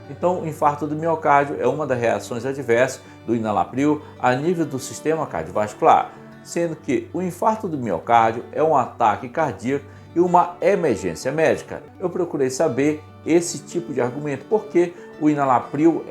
Então, o infarto do miocárdio é uma das reações adversas do enalapril a nível do sistema cardiovascular, sendo que o infarto do miocárdio é um ataque cardíaco e uma emergência médica. Eu procurei saber esse tipo de argumento, porque o enalapril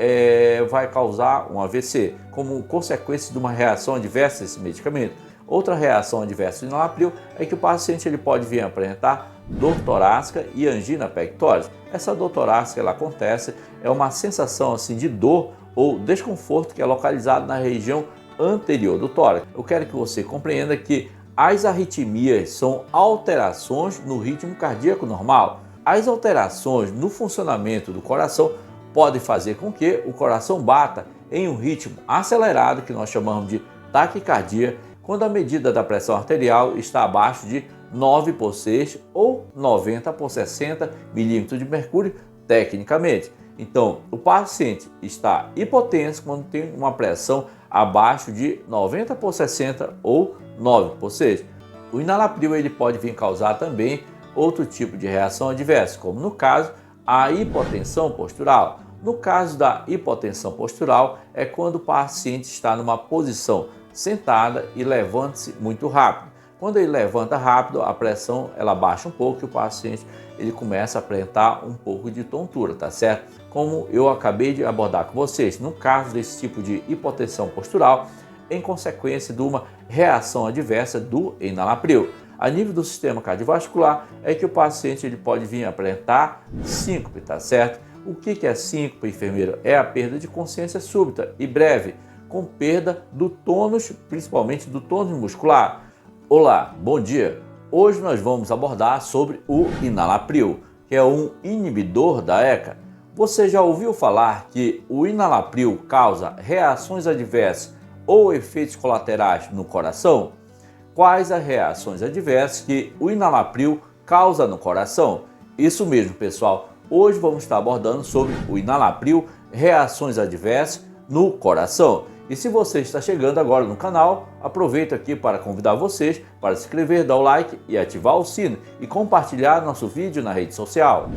vai causar um AVC, como consequência de uma reação adversa a esse medicamento. Outra reação adversa do enalapril é que o paciente pode vir a apresentar dor torácica e angina pectoris. Essa dor torácica acontece, é uma sensação assim de dor ou desconforto que é localizado na região anterior do tórax. Eu quero que você compreenda que as arritmias são alterações no ritmo cardíaco normal. As alterações no funcionamento do coração podem fazer com que o coração bata em um ritmo acelerado, que nós chamamos de taquicardia, quando a medida da pressão arterial está abaixo de 9/6 ou 90/60 milímetros de mercúrio, tecnicamente. Então, o paciente está hipotenso quando tem uma pressão abaixo de 90/60 ou 9/6. O enalapril pode vir causar também outro tipo de reação adversa, como no caso a hipotensão postural. No caso da hipotensão postural é quando o paciente está numa posição sentada e levanta-se muito rápido. Quando ele levanta rápido, a pressão baixa um pouco e o paciente começa a apresentar um pouco de tontura, tá certo? Como eu acabei de abordar com vocês, no caso desse tipo de hipotensão postural, em consequência de uma reação adversa do enalapril. A nível do sistema cardiovascular é que o paciente pode vir a apresentar síncope, tá certo? O que é síncope, enfermeiro? É a perda de consciência súbita e breve, com perda do tônus, principalmente do tônus muscular. Olá, bom dia! Hoje nós vamos abordar sobre o enalapril, que é um inibidor da ECA. Você já ouviu falar que o enalapril causa reações adversas ou efeitos colaterais no coração? Quais as reações adversas que o enalapril causa no coração? Isso mesmo, pessoal. Hoje vamos estar abordando sobre o enalapril, reações adversas no coração. E se você está chegando agora no canal, aproveito aqui para convidar vocês para se inscrever, dar o like e ativar o sino e compartilhar nosso vídeo na rede social.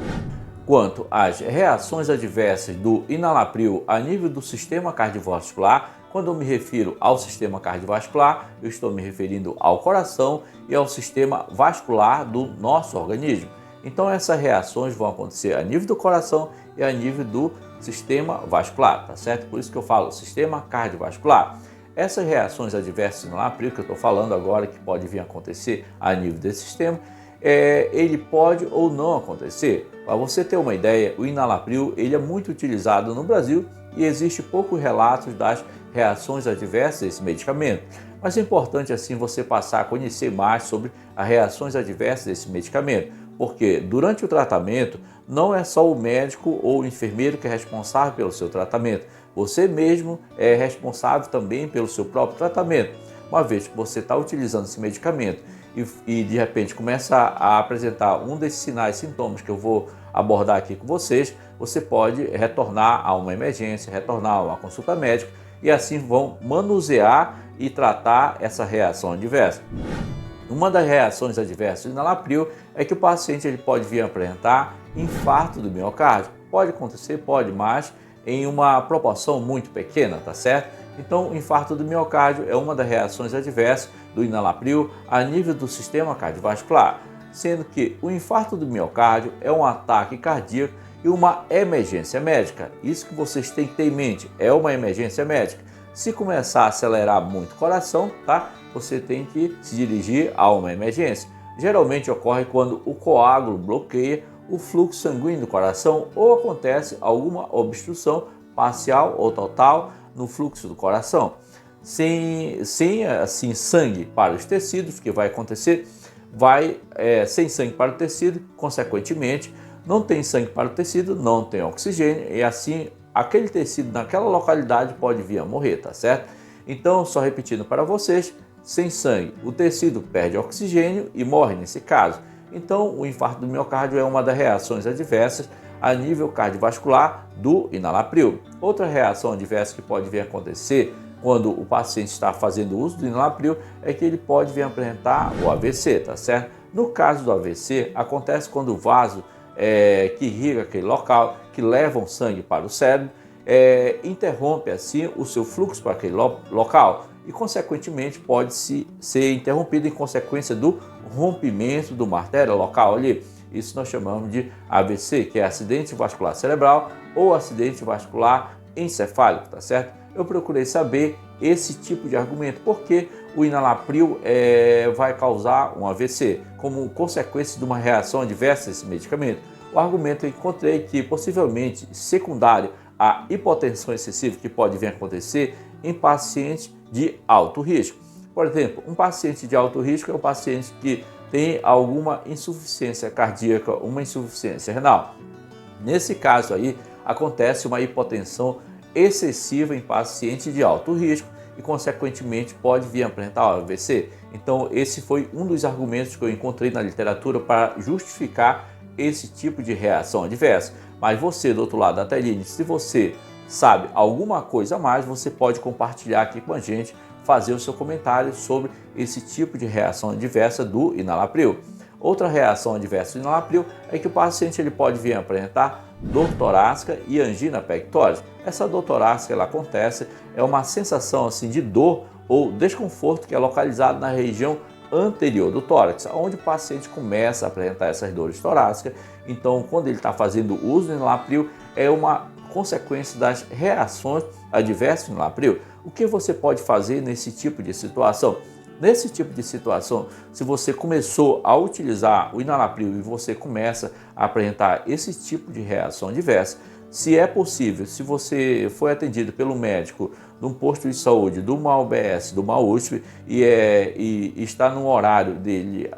Quanto às reações adversas do enalapril a nível do sistema cardiovascular, quando eu me refiro ao sistema cardiovascular, eu estou me referindo ao coração e ao sistema vascular do nosso organismo. Então essas reações vão acontecer a nível do coração e a nível do sistema vascular, tá certo? Por isso que eu falo sistema cardiovascular. Essas reações adversas do enalapril que eu estou falando agora, que pode vir a acontecer a nível desse sistema, ele pode ou não acontecer. Para você ter uma ideia, o enalapril é muito utilizado no Brasil e existe poucos relatos das reações adversas desse medicamento. Mas é importante assim você passar a conhecer mais sobre as reações adversas desse medicamento, porque durante o tratamento não é só o médico ou o enfermeiro que é responsável pelo seu tratamento, você mesmo é responsável também pelo seu próprio tratamento. Uma vez que você está utilizando esse medicamento e de repente começa a apresentar um desses sinais e sintomas que eu vou abordar aqui com vocês, você pode retornar a uma emergência, retornar a uma consulta médica e assim vão manusear e tratar essa reação adversa. Uma das reações adversas do enalapril é que o paciente pode vir a apresentar infarto do miocárdio. Pode acontecer, pode, mas em uma proporção muito pequena, tá certo? Então, o infarto do miocárdio é uma das reações adversas do enalapril a nível do sistema cardiovascular, sendo que o infarto do miocárdio é um ataque cardíaco e uma emergência médica. Isso que vocês têm que ter em mente, é uma emergência médica. Se começar a acelerar muito o coração, tá? Você tem que se dirigir a uma emergência. Geralmente ocorre quando o coágulo bloqueia o fluxo sanguíneo do coração ou acontece alguma obstrução parcial ou total no fluxo do coração. Sem assim sangue para os tecidos, o que vai acontecer? Sem sangue para o tecido, consequentemente, não tem sangue para o tecido, não tem oxigênio e assim aquele tecido naquela localidade pode vir a morrer, tá certo? Então, só repetindo para vocês, sem sangue, o tecido perde oxigênio e morre nesse caso. Então, o infarto do miocárdio é uma das reações adversas a nível cardiovascular do enalapril. Outra reação adversa que pode vir a acontecer quando o paciente está fazendo uso do enalapril é que ele pode vir a apresentar o AVC, tá certo? No caso do AVC, acontece quando o vaso que irriga aquele local, que levam sangue para o cérebro, interrompe assim o seu fluxo para aquele local e, consequentemente, pode ser interrompido em consequência do rompimento de uma artéria local ali. Isso nós chamamos de AVC, que é acidente vascular cerebral ou acidente vascular encefálico, tá certo? Eu procurei saber esse tipo de argumento, porque o enalapril vai causar um AVC como consequência de uma reação adversa a esse medicamento. O argumento eu encontrei que possivelmente secundário à hipotensão excessiva que pode vir a acontecer em pacientes de alto risco. Por exemplo, um paciente de alto risco é um paciente que tem alguma insuficiência cardíaca, uma insuficiência renal. Nesse caso aí, acontece uma hipotensão excessiva em paciente de alto risco e, consequentemente, pode vir a apresentar o AVC. Então, esse foi um dos argumentos que eu encontrei na literatura para justificar esse tipo de reação adversa. Mas você, do outro lado da telinha, se você sabe alguma coisa a mais, você pode compartilhar aqui com a gente, fazer o seu comentário sobre esse tipo de reação adversa do enalapril. Outra reação adversa do enalapril é que o paciente ele pode vir a apresentar dor torácica e angina pectoris. Essa dor torácica ela acontece, é uma sensação assim de dor ou desconforto que é localizado na região anterior do tórax, onde o paciente começa a apresentar essas dores torácicas. Então, quando ele está fazendo uso do enalapril, é uma consequência das reações adversas do enalapril. O que você pode fazer nesse tipo de situação? Nesse tipo de situação, se você começou a utilizar o enalapril e você começa a apresentar esse tipo de reação adversa, se é possível, se você foi atendido pelo médico de um posto de saúde, de uma UBS, de uma USP e está no horário dele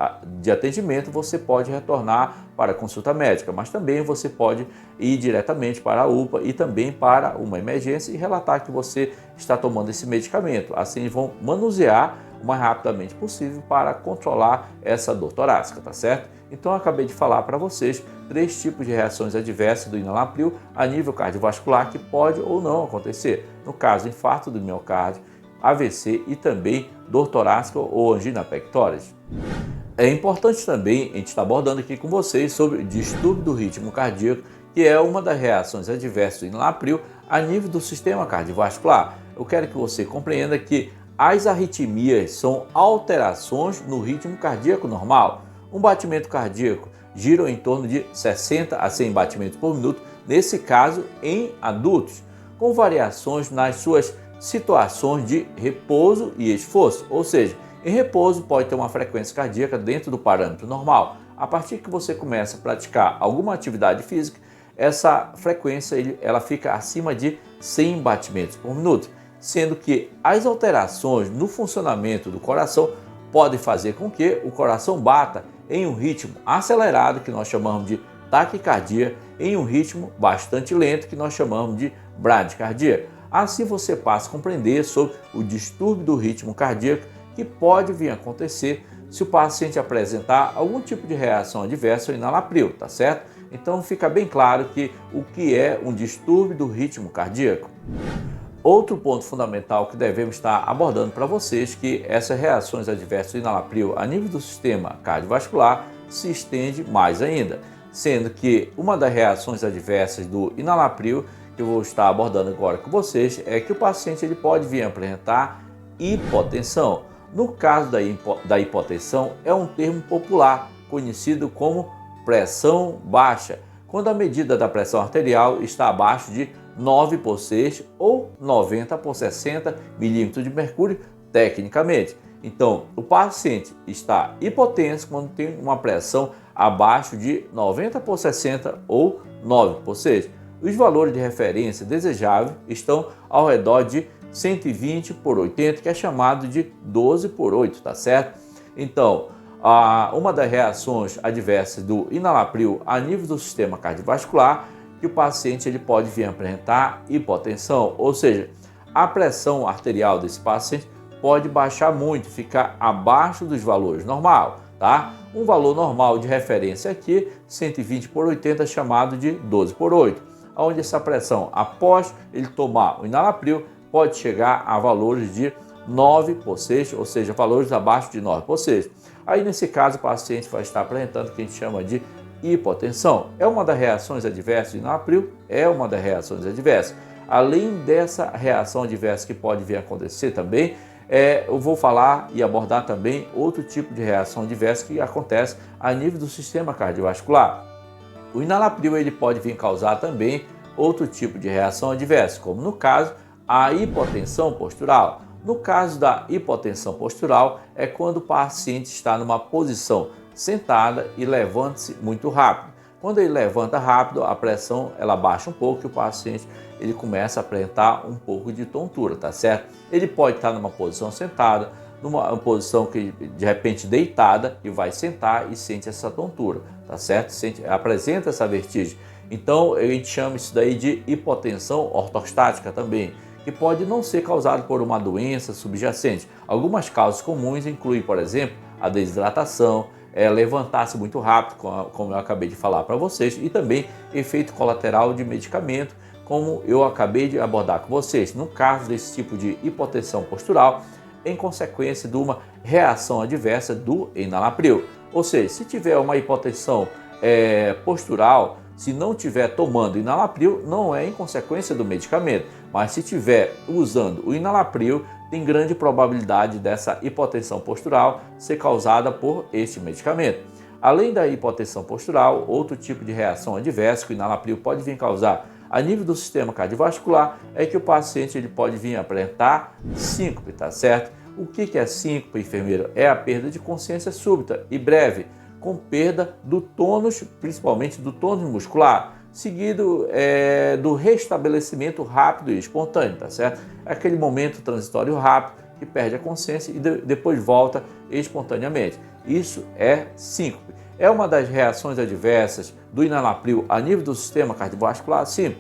de atendimento, você pode retornar para a consulta médica, mas também você pode ir diretamente para a UPA e também para uma emergência e relatar que você está tomando esse medicamento. Assim vão manusear o mais rapidamente possível para controlar essa dor torácica, tá certo? Então eu acabei de falar para vocês 3 tipos de reações adversas do enalapril a nível cardiovascular que pode ou não acontecer. No caso, infarto do miocárdio, AVC e também dor torácica ou angina pectoris. É importante também a gente estar abordando aqui com vocês sobre o distúrbio do ritmo cardíaco, que é uma das reações adversas do enalapril a nível do sistema cardiovascular. Eu quero que você compreenda que as arritmias são alterações no ritmo cardíaco normal. Um batimento cardíaco gira em torno de 60 a 100 batimentos por minuto, nesse caso em adultos, com variações nas suas situações de repouso e esforço, ou seja, em repouso pode ter uma frequência cardíaca dentro do parâmetro normal. A partir que você começa a praticar alguma atividade física, essa frequência ela fica acima de 100 batimentos por minuto, sendo que as alterações no funcionamento do coração podem fazer com que o coração bata em um ritmo acelerado, que nós chamamos de taquicardia, em um ritmo bastante lento, que nós chamamos de bradicardia. Assim você passa a compreender sobre o distúrbio do ritmo cardíaco que pode vir a acontecer se o paciente apresentar algum tipo de reação adversa ao enalapril, tá certo? Então fica bem claro o que é um distúrbio do ritmo cardíaco. Outro ponto fundamental que devemos estar abordando para vocês é que essas reações adversas do enalapril a nível do sistema cardiovascular se estende mais ainda, sendo que uma das reações adversas do enalapril que eu vou estar abordando agora com vocês é que o paciente pode vir a apresentar hipotensão. No caso da hipotensão, é um termo popular conhecido como pressão baixa, quando a medida da pressão arterial está abaixo de 9/6 ou 90/60 milímetros de mercúrio, tecnicamente. Então, o paciente está hipotenso quando tem uma pressão abaixo de 90/60 ou 9/6. Os valores de referência desejáveis estão ao redor de 120/80, que é chamado de 12/8, tá certo? Então, uma das reações adversas do enalapril a nível do sistema cardiovascular que o paciente pode vir a apresentar hipotensão, ou seja, a pressão arterial desse paciente pode baixar muito, ficar abaixo dos valores normal, tá? Um valor normal de referência aqui, 120/80, chamado de 12/8, onde essa pressão, após ele tomar o enalapril, pode chegar a valores de 9/6, ou seja, valores abaixo de 9/6. Aí, nesse caso, o paciente vai estar apresentando o que a gente chama de hipotensão. É uma das reações adversas do enalapril? É uma das reações adversas. Além dessa reação adversa que pode vir a acontecer também, eu vou falar e abordar também outro tipo de reação adversa que acontece a nível do sistema cardiovascular. O enalapril ele pode vir causar também outro tipo de reação adversa, como no caso a hipotensão postural. No caso da hipotensão postural é quando o paciente está numa posição sentada e levanta-se muito rápido. Quando ele levanta rápido, a pressão ela baixa um pouco e o paciente ele começa a apresentar um pouco de tontura, tá certo? Ele pode estar numa posição sentada, numa posição que de repente deitada e vai sentar e sente essa tontura, tá certo? Apresenta essa vertigem. Então a gente chama isso daí de hipotensão ortostática também, que pode não ser causado por uma doença subjacente. Algumas causas comuns incluem, por exemplo, a desidratação, levantar-se muito rápido, como eu acabei de falar para vocês, e também efeito colateral de medicamento, como eu acabei de abordar com vocês. No caso desse tipo de hipotensão postural, em consequência de uma reação adversa do enalapril. Ou seja, se tiver uma hipotensão postural, se não estiver tomando enalapril, não é em consequência do medicamento, mas se estiver usando o enalapril, tem grande probabilidade dessa hipotensão postural ser causada por este medicamento. Além da hipotensão postural, outro tipo de reação adversa que o enalapril pode vir causar a nível do sistema cardiovascular é que o paciente ele pode vir apresentar síncope, tá certo? O que é síncope, enfermeiro? É a perda de consciência súbita e breve, com perda do tônus, principalmente do tônus muscular, seguido do restabelecimento rápido e espontâneo, tá certo? É aquele momento transitório rápido que perde a consciência e depois volta espontaneamente. Isso é síncope. É uma das reações adversas do enalapril a nível do sistema cardiovascular? Sim,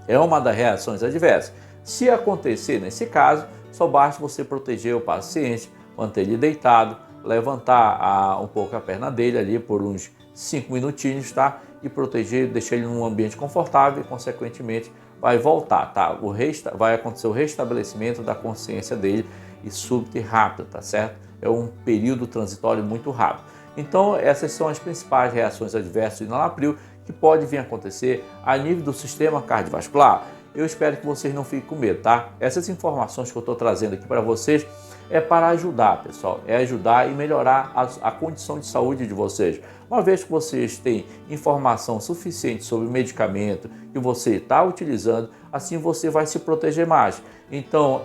é uma das reações adversas. Se acontecer nesse caso, só basta você proteger o paciente, manter ele deitado, levantar um pouco a perna dele ali por uns 5 minutinhos, tá? E proteger, deixar ele num ambiente confortável e, consequentemente, vai voltar, tá? Vai acontecer o restabelecimento da consciência dele e súbito e rápido, tá certo? É um período transitório muito rápido. Então, essas são as principais reações adversas do enalapril que pode vir a acontecer a nível do sistema cardiovascular. Eu espero que vocês não fiquem com medo, tá? Essas informações que eu estou trazendo aqui para vocês é para ajudar, pessoal. É ajudar e melhorar a condição de saúde de vocês. Uma vez que vocês têm informação suficiente sobre o medicamento que você está utilizando, assim você vai se proteger mais. Então,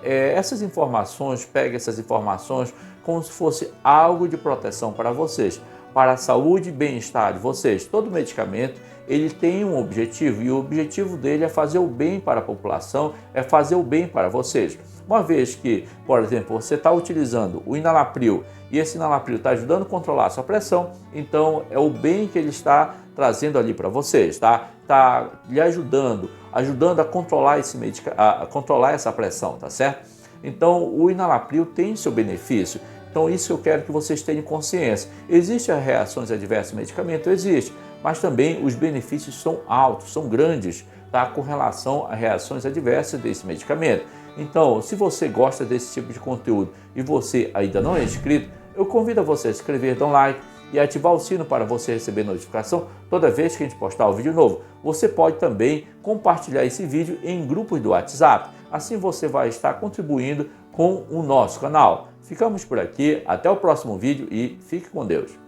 essas informações, pegue essas informações como se fosse algo de proteção para vocês, para a saúde e bem-estar de vocês. Todo medicamento ele tem um objetivo e o objetivo dele é fazer o bem para a população, é fazer o bem para vocês. Uma vez que, por exemplo, você está utilizando o enalapril e esse enalapril está ajudando a controlar a sua pressão, então é o bem que ele está trazendo ali para vocês, tá? Está lhe ajudando a controlar a controlar essa pressão, tá certo? Então o enalapril tem seu benefício. Então isso eu quero que vocês tenham consciência. Existem as reações adversas ao medicamento? Existe, mas também os benefícios são altos, são grandes, tá? Com relação a reações adversas desse medicamento. Então, se você gosta desse tipo de conteúdo e você ainda não é inscrito, eu convido a você a se inscrever, dar um like e ativar o sino para você receber notificação toda vez que a gente postar um vídeo novo. Você pode também compartilhar esse vídeo em grupos do WhatsApp. Assim você vai estar contribuindo com o nosso canal. Ficamos por aqui, até o próximo vídeo e fique com Deus.